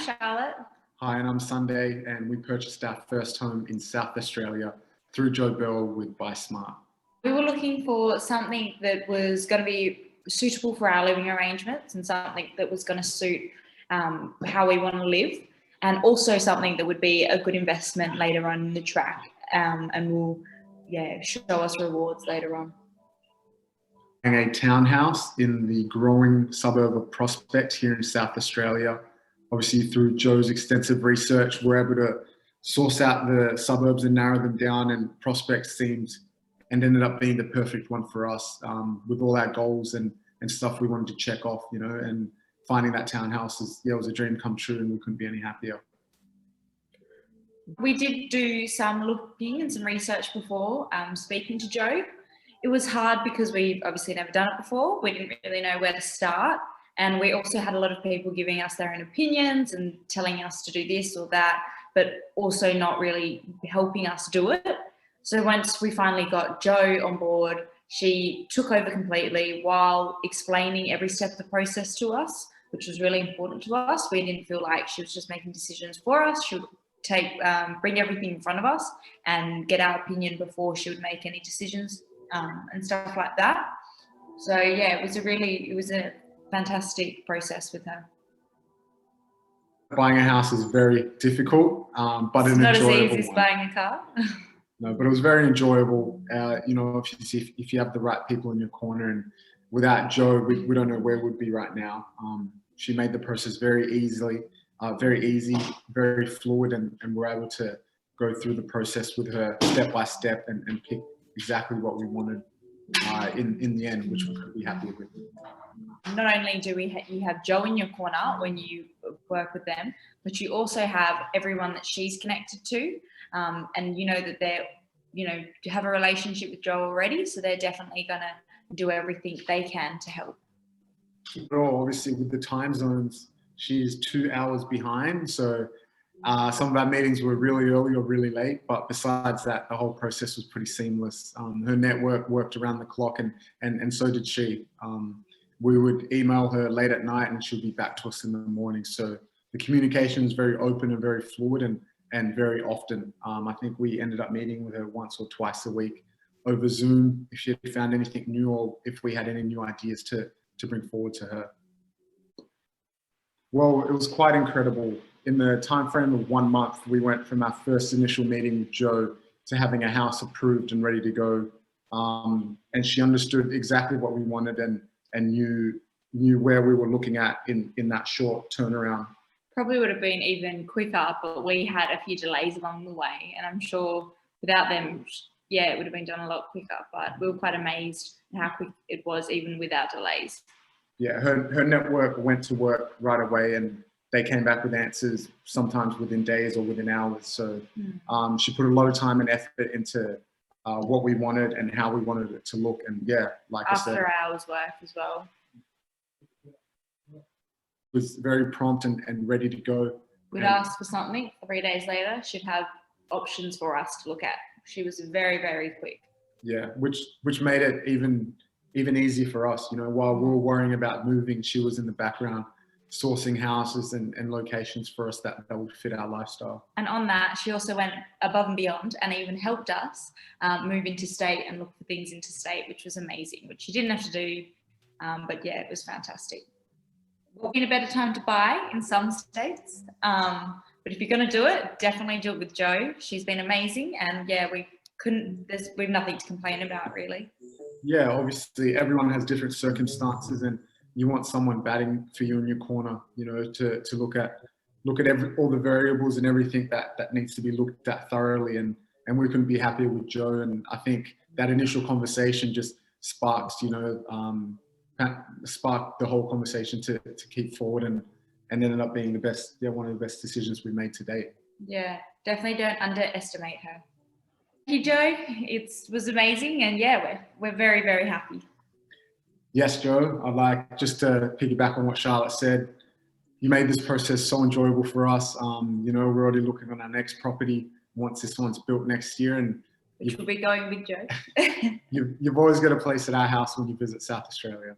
Charlotte. Hi, and I'm Sunday, and we purchased our first home in South Australia through Joe Bell with BuySmart. We were looking for something that was going to be suitable for our living arrangements and something that was going to suit how we want to live, and also something that would be a good investment later on in the track and will show us rewards later on. A townhouse in the growing suburb of Prospect here in South Australia. Obviously, through Joe's extensive research, we're able to source out the suburbs and narrow them down, and Prospect seemed and ended up being the perfect one for us with all our goals and stuff we wanted to check off, and finding that townhouse was a dream come true, and we couldn't be any happier. We did do some looking and some research before speaking to Joe. It was hard because we've obviously never done it before. We didn't really know where to start. And we also had a lot of people giving us their own opinions and telling us to do this or that, but also not really helping us do it. So once we finally got Jo on board, she took over completely while explaining every step of the process to us, which was really important to us. We didn't feel like she was just making decisions for us. She would bring everything in front of us and get our opinion before she would make any decisions and stuff like that. So yeah, it was a fantastic process with her. Buying a house is very difficult, but it's an not enjoyable as easy as one. buying a car. No, but it was very enjoyable. If you have the right people in your corner, and without Jo, we don't know where we'd be right now. She made the process very easy, very fluid, and we're able to go through the process with her step by step and pick exactly what we wanted in the end, which we could be happy with. Not only do you have Jo in your corner when you work with them, but you also have everyone that she's connected to, and that they're have a relationship with Jo already, so they're definitely gonna do everything they can to help. Well, obviously with the time zones, she's 2 hours behind, so some of our meetings were really early or really late, but besides that, the whole process was pretty seamless. Her network worked around the clock, and so did she. We would email her late at night and she'll be back to us in the morning. So the communication is very open and very fluid and very often. I think we ended up meeting with her once or twice a week over Zoom if she had found anything new or if we had any new ideas to bring forward to her. Well, it was quite incredible. In the time frame of 1 month, we went from our first initial meeting with Jo to having a house approved and ready to go. And she understood exactly what we wanted and knew where we were looking at in that short turnaround. Probably would have been even quicker, but we had a few delays along the way, and I'm sure without them, it would have been done a lot quicker, but we were quite amazed at how quick it was even without delays. Yeah, her network went to work right away, and they came back with answers sometimes within days or within hours. So she put a lot of time and effort into what we wanted and how we wanted it to look. And like I said, after hours work as well. Was very prompt and ready to go. We'd ask for something, 3 days later, she'd have options for us to look at. She was very, very quick. Yeah, which made it even easier for us. While we were worrying about moving, she was in the background sourcing houses and locations for us that would fit our lifestyle. And on that, she also went above and beyond and even helped us move interstate and look for things interstate, which was amazing, which she didn't have to do, but it was fantastic. What would be a better time to buy in some states, but if you're going to do it, definitely do it with Jo. She's been amazing, and we've nothing to complain about, really. Yeah, obviously everyone has different circumstances, and you want someone batting for you in your corner, to look at all the variables and everything that needs to be looked at thoroughly, and we couldn't be happier with Jo. And I think that initial conversation just sparked the whole conversation to keep forward, and ended up being one of the best decisions we made to date. Yeah, definitely don't underestimate her. Thank you, Jo. It was amazing, and we're very, very happy. Yes, Jo, I'd like just to piggyback on what Charlotte said. You made this process so enjoyable for us. We're already looking on our next property once this one's built next year, and which will be going with Jo. You've always got a place at our house when you visit South Australia.